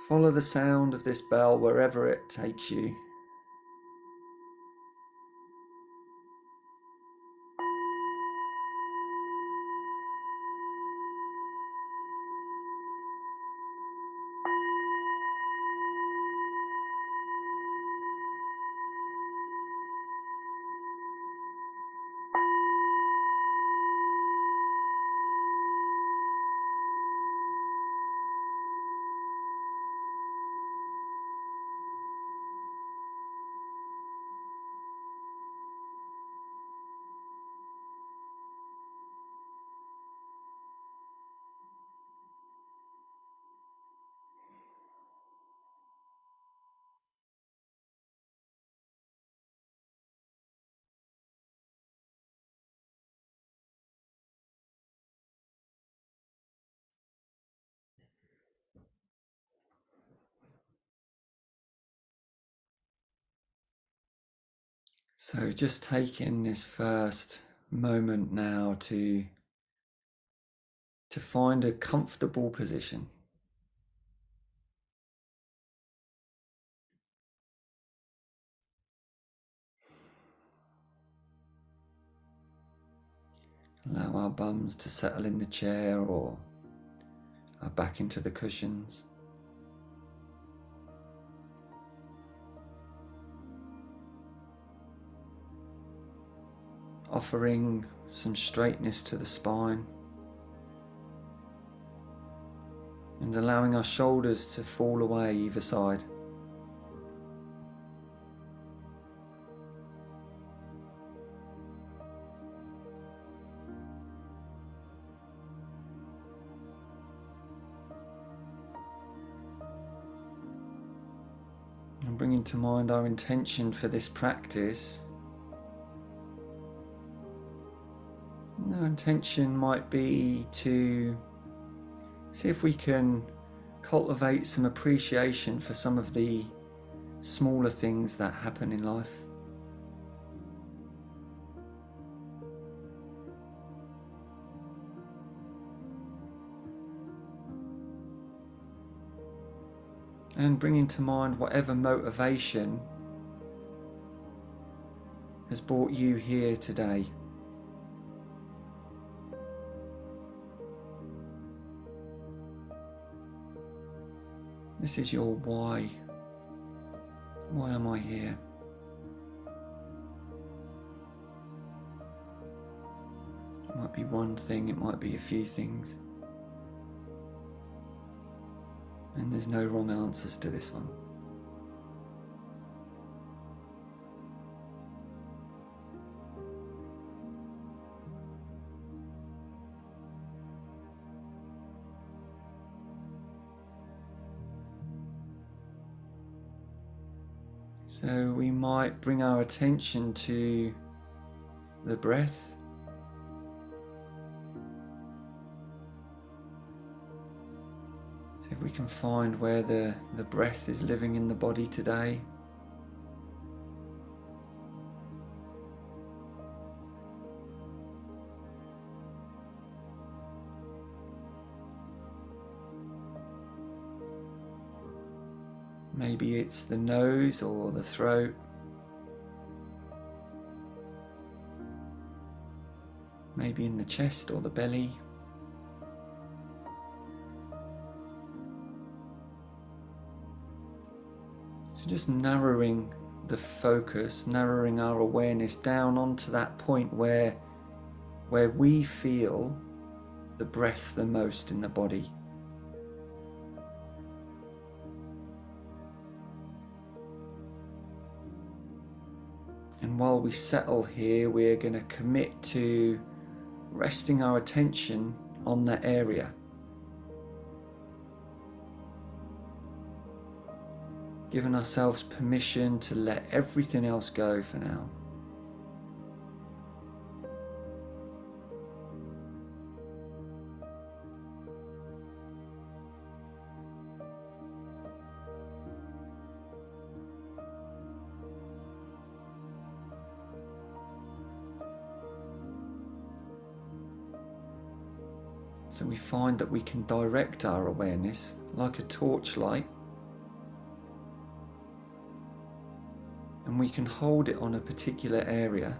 Follow the sound of this bell wherever it takes you. So just taking this first moment now to find a comfortable position. Allow our bums to settle in the chair or our back into the cushions. Offering some straightness to the spine and allowing our shoulders to fall away either side. And bringing to mind our intention for this practice. Our intention might be to see if we can cultivate some appreciation for some of the smaller things that happen in life. And bringing to mind whatever motivation has brought you here today. This is your why. Why am I here? It might be one thing, it might be a few things. And there's no wrong answers to this one. So we might bring our attention to the breath. So if we can find where the breath is living in the body today. Maybe it's the nose or the throat. Maybe in the chest or the belly. So just narrowing the focus, narrowing our awareness down onto that point where we feel the breath the most in the body. And while we settle here, we're going to commit to resting our attention on that area. Giving ourselves permission to let everything else go for now. So we find that we can direct our awareness like a torchlight and we can hold it on a particular area,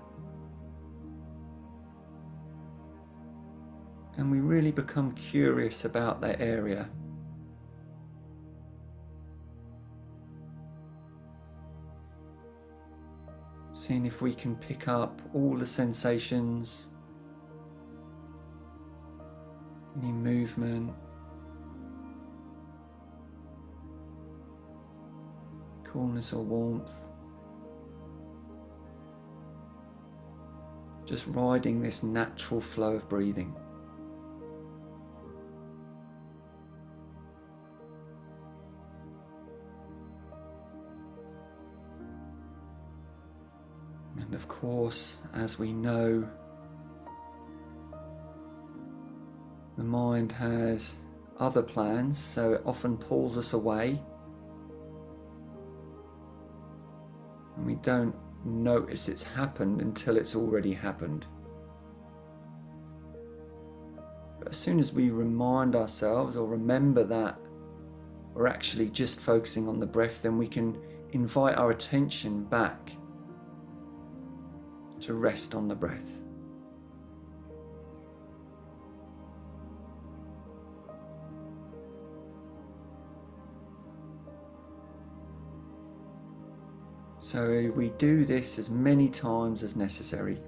and we really become curious about that area. Seeing if we can pick up all the sensations, any movement, coolness or warmth. Just riding this natural flow of breathing. And of course, as we know, the mind has other plans, so it often pulls us away. And we don't notice it's happened until it's already happened. But as soon as we remind ourselves or remember that we're actually just focusing on the breath, then we can invite our attention back to rest on the breath. So we do this as many times as necessary.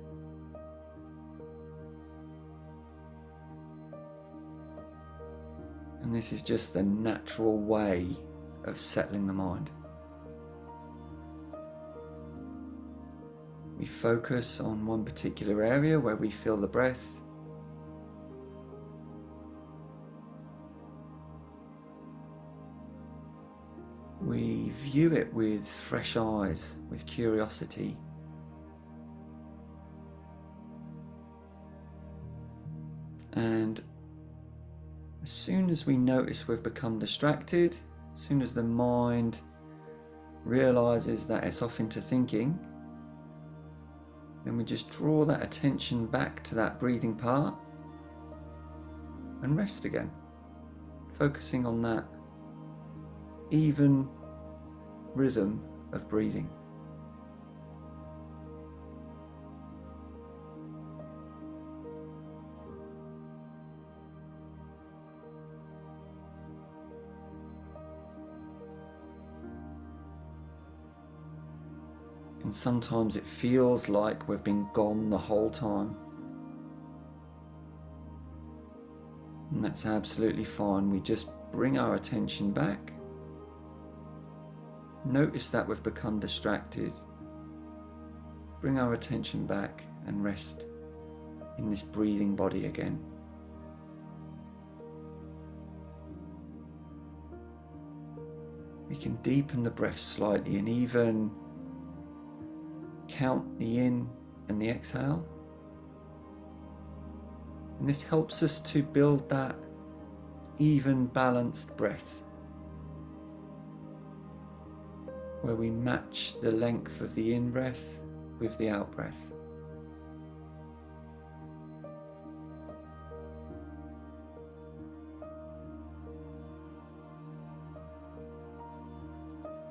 And this is just the natural way of settling the mind. We focus on one particular area where we feel the breath. We view it with fresh eyes, with curiosity. And as soon as we notice we've become distracted, as soon as the mind realizes that it's off into thinking, then we just draw that attention back to that breathing part and rest again, focusing on that even rhythm of breathing. And sometimes it feels like we've been gone the whole time. And that's absolutely fine. We just bring our attention back. Notice that we've become distracted. Bring our attention back and rest in this breathing body again. We can deepen the breath slightly and even count the in and the exhale. And this helps us to build that even balanced breath, where we match the length of the in-breath with the out-breath.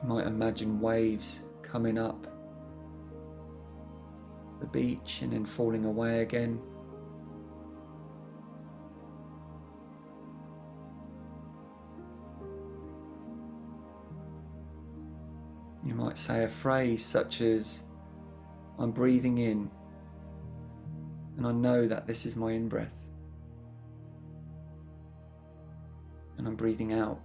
You might imagine waves coming up the beach and then falling away again. You might say a phrase such as, "I'm breathing in, and I know that this is my in-breath. And I'm breathing out,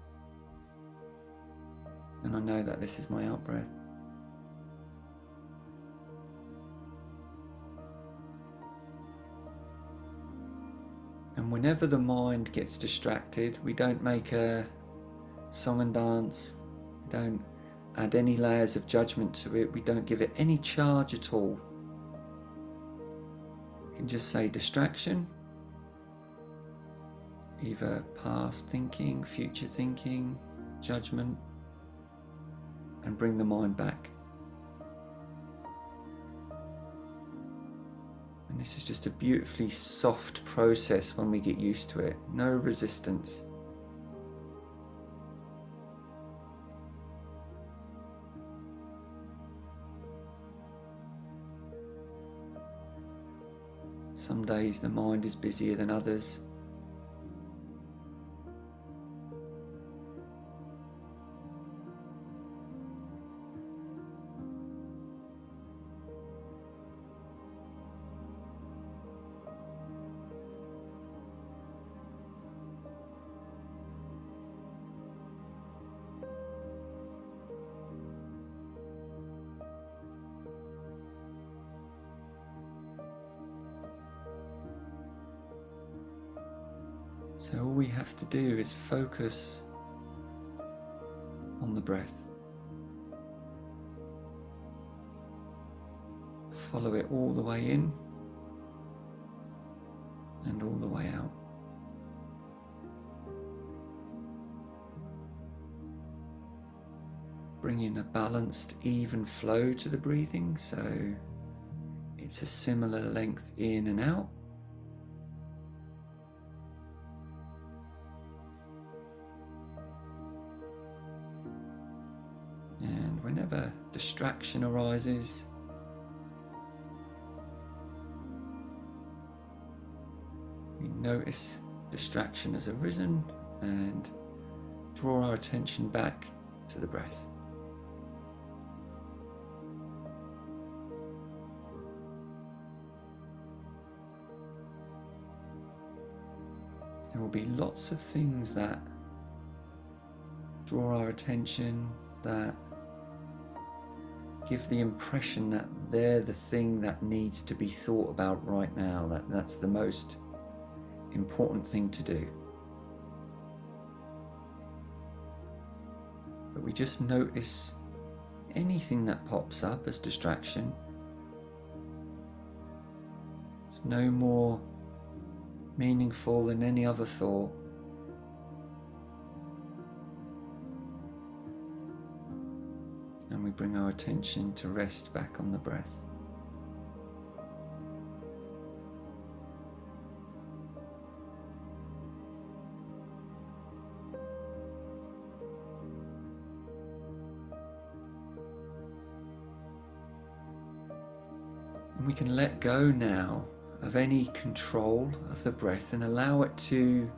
and I know that this is my out-breath." And whenever the mind gets distracted, we don't make a song and dance, we don't add any layers of judgment to it, we don't give it any charge at all. We can just say distraction, either past thinking, future thinking, judgment, and bring the mind back. And this is just a beautifully soft process when we get used to it. No resistance. Some days the mind is busier than others. So all we have to do is focus on the breath. Follow it all the way in and all the way out. Bring in a balanced, even flow to the breathing, so it's a similar length in and out. And whenever distraction arises, we notice distraction has arisen and draw our attention back to the breath. There will be lots of things that draw our attention, that give the impression that they're the thing that needs to be thought about right now, that's the most important thing to do. But we just notice anything that pops up as distraction. It's no more meaningful than any other thought. And we bring our attention to rest back on the breath. And we can let go now of any control of the breath and allow it to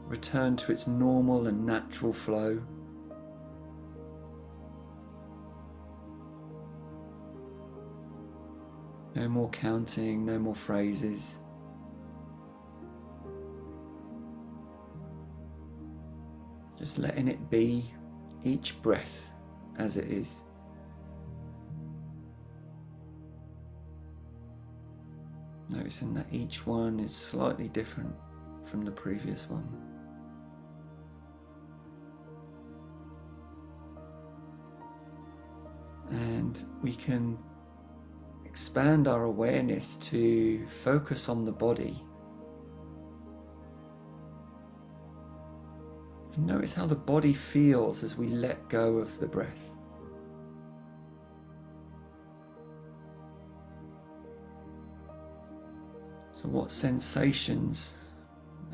return to its normal and natural flow. No more counting, no more phrases. Just letting it be, each breath as it is. Noticing that each one is slightly different from the previous one. And we can expand our awareness to focus on the body. And notice how the body feels as we let go of the breath. So what sensations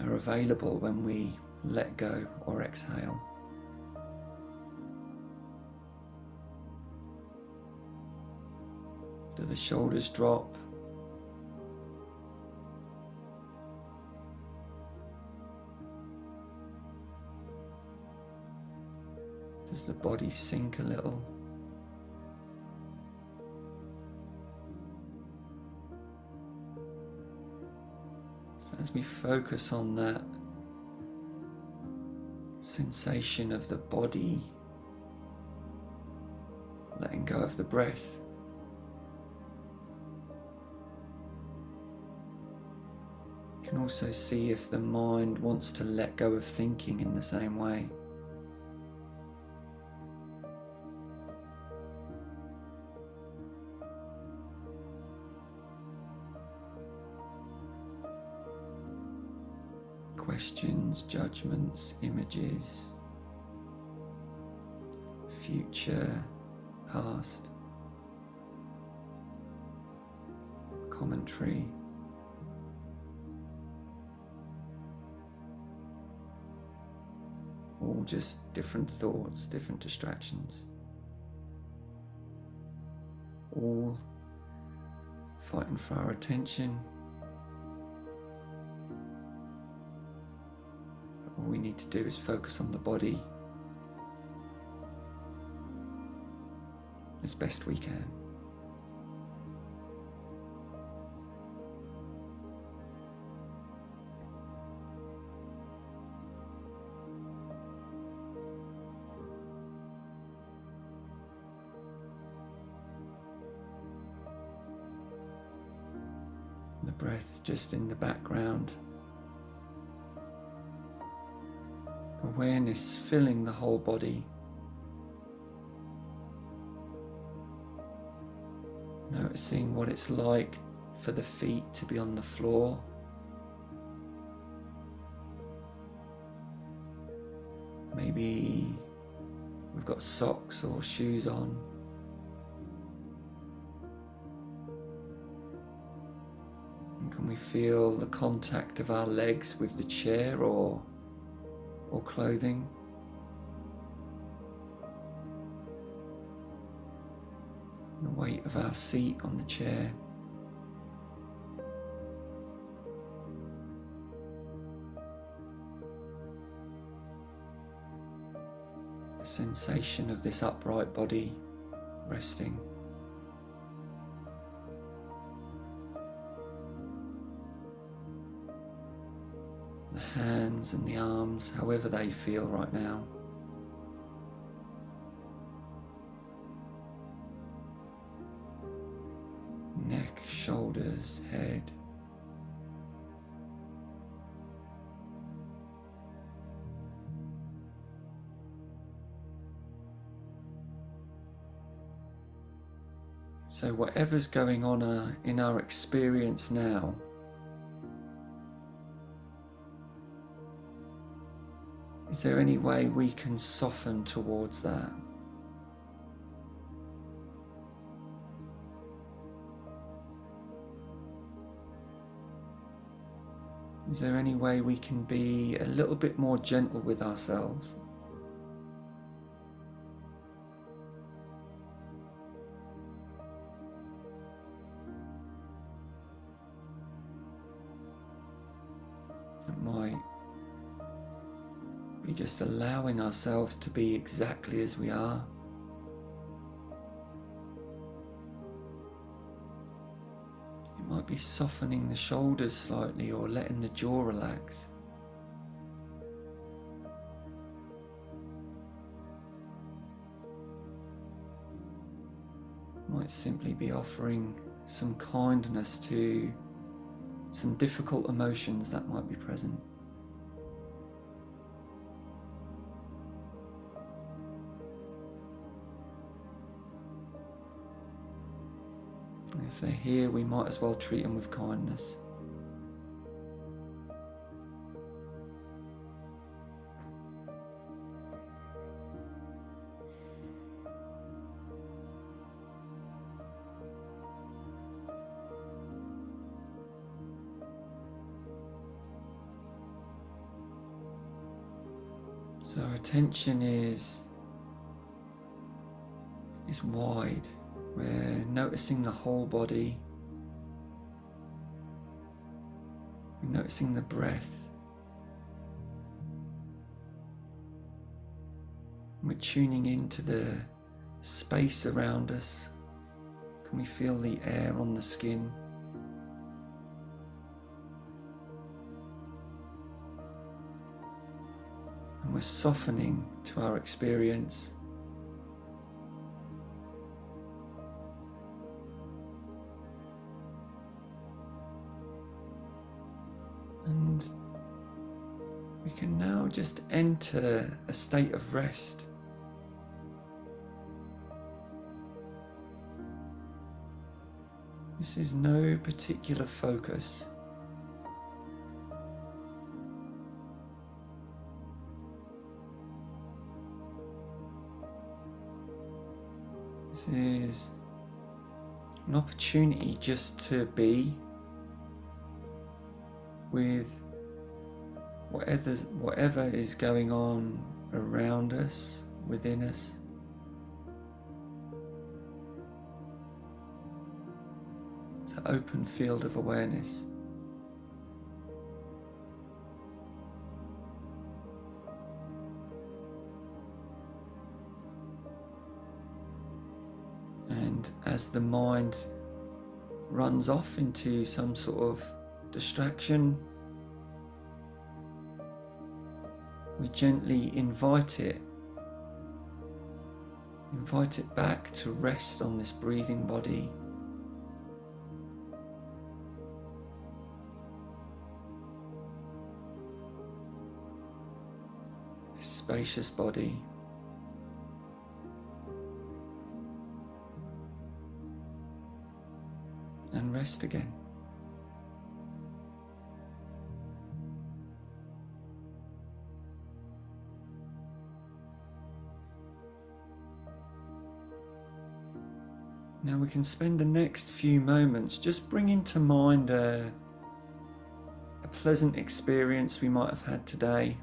are available when we let go or exhale? Do the shoulders drop? Does the body sink a little? So as we focus on that sensation of the body, letting go of the breath, you can also see if the mind wants to let go of thinking in the same way. Questions, judgments, images, future, past, commentary. All just different thoughts, different distractions. All fighting for our attention All we need to do is focus on the body as best we can. The breath just in the background. Awareness filling the whole body. Noticing what it's like for the feet to be on the floor. Maybe we've got socks or shoes on. And can we feel the contact of our legs with the chair or clothing? The weight of our seat on the chair. The sensation of this upright body resting. The hands and the arms, however they feel right now. Neck, shoulders, head. So whatever's going on in our experience now, is there any way we can soften towards that? Is there any way we can be a little bit more gentle with ourselves? It might be just allowing ourselves to be exactly as we are. Might be softening the shoulders slightly or letting the jaw relax. Might simply be offering some kindness to some difficult emotions that might be present. If they're here, we might as well treat them with kindness. So our attention is wide. We're noticing the whole body. We're noticing the breath. We're tuning into the space around us. Can we feel the air on the skin? And we're softening to our experience. And we can now just enter a state of rest. This is no particular focus. This is an opportunity just to be with whatever is going on around us, within us. It's an open field of awareness. And as the mind runs off into some sort of distraction, we gently invite it back to rest on this breathing body. This spacious body. And rest again. Now we can spend the next few moments just bringing to mind a pleasant experience we might have had today.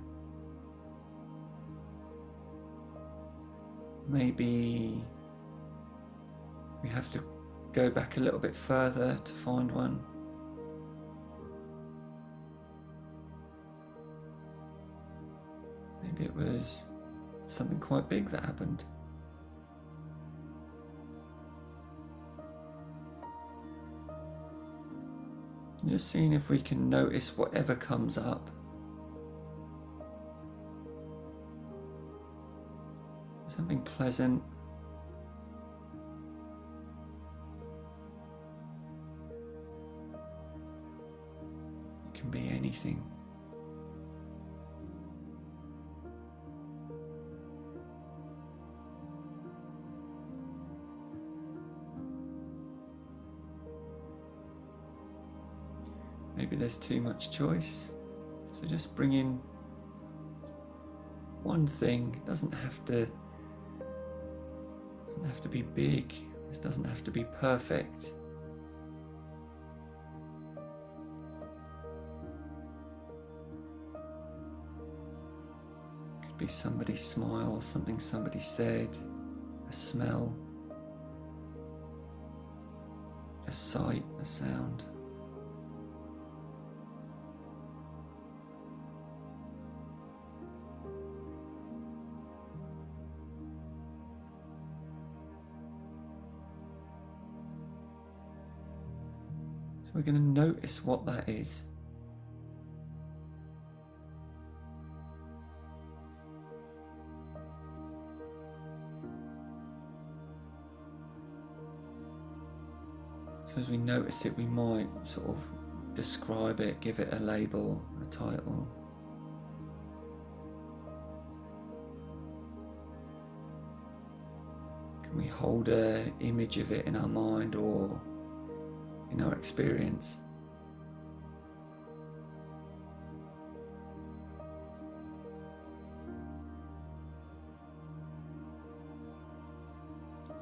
Maybe we have to go back a little bit further to find one. Maybe it was something quite big that happened. Just seeing if we can notice whatever comes up. Something pleasant. It can be anything. Maybe there's too much choice, so just bring in one thing. It doesn't have to be big. This doesn't have to be perfect. It could be somebody's smile, something somebody said, a smell, a sight, a sound. We're going to notice what that is. So as we notice it, we might sort of describe it, give it a label, a title. Can we hold an image of it in our mind or in our experience?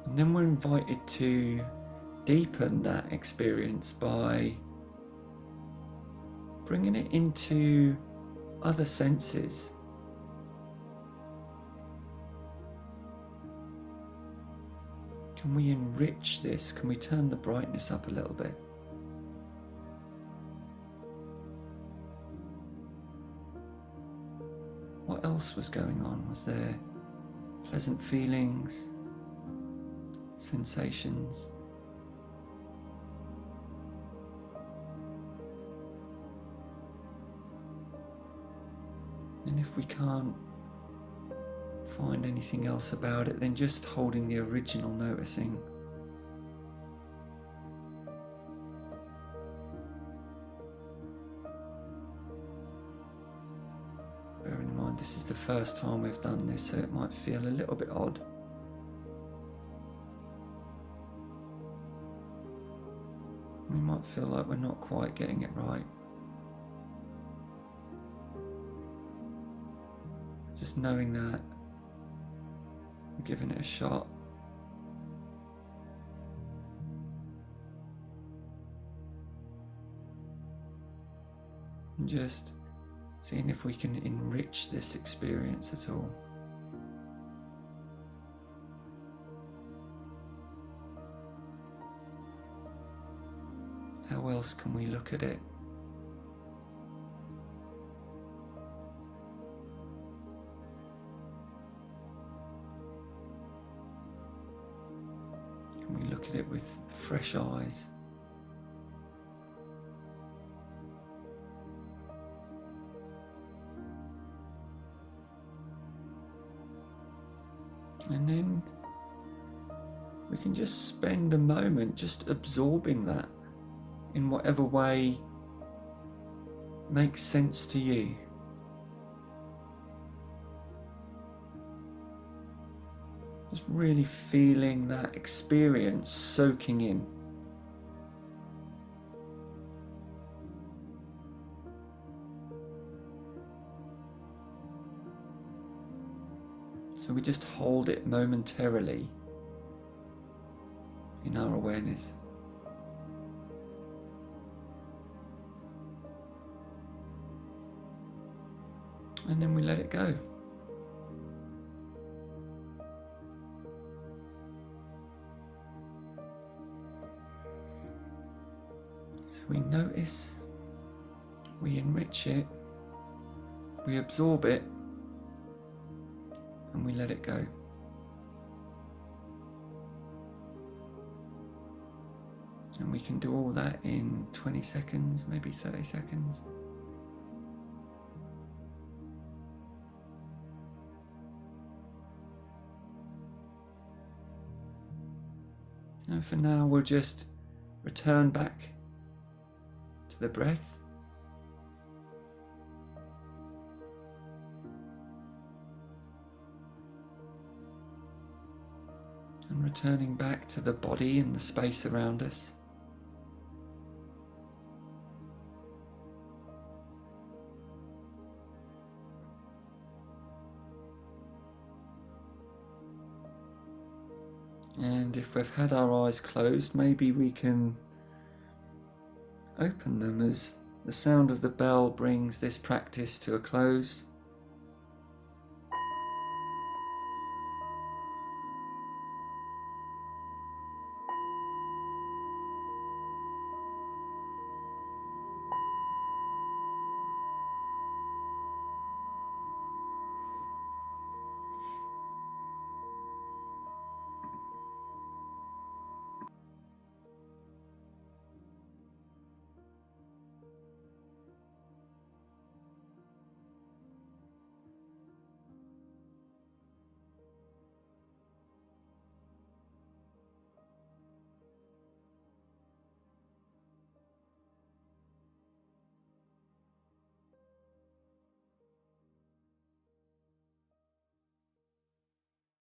And then we're invited to deepen that experience by bringing it into other senses. Can we enrich this? Can we turn the brightness up a little bit? What else was going on? Was there pleasant feelings, sensations? And if we can't find anything else about it, then just holding the original noticing. Bearing in mind this is the first time we've done this, so it might feel a little bit odd. We might feel like we're not quite getting it right. Just knowing that we're giving it a shot. And just seeing if we can enrich this experience at all. How else can we look at it? Can we look look at it with fresh eyes. And then we can just spend a moment just absorbing that in whatever way makes sense to you. Just really feeling that experience soaking in. So we just hold it momentarily in our awareness. And then we let it go. So we notice, we enrich it, we absorb it, and we let it go. And we can do all that in 20 seconds, maybe 30 seconds. And for now, we'll just return back to the breath. And returning back to the body and the space around us. And if we've had our eyes closed, maybe we can open them as the sound of the bell brings this practice to a close.